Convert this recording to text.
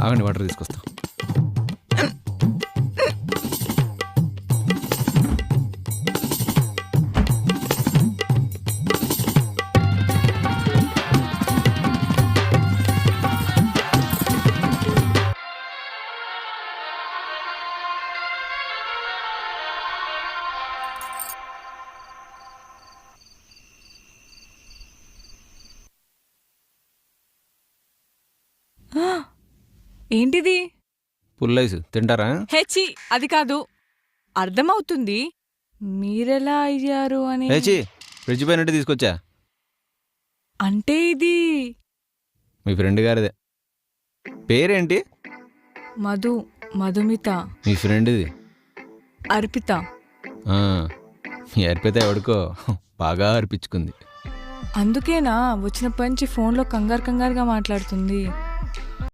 ఆగండి, వాటర్ తీసుకొస్తా. ఏంటిది? పుల్లైస్ తింటారా? హెచి అది కాదు. అర్థమవుతుంది మీరెలా అయ్యారు అని. లేచి ఫ్రిడ్జ్ పైన తీసుకొచ్చా. అంటే ఇది మీ ఫ్రెండ్ గారిదే. పేరేంటి? మధుమిత. మీ ఫ్రెండ్ది అర్పిత. అర్పిత ఎవడికో బాగా అర్పించుకుంది. అందుకేనా వచ్చినప్పటి నుంచి ఫోన్లో కంగారుగా మాట్లాడుతుంది.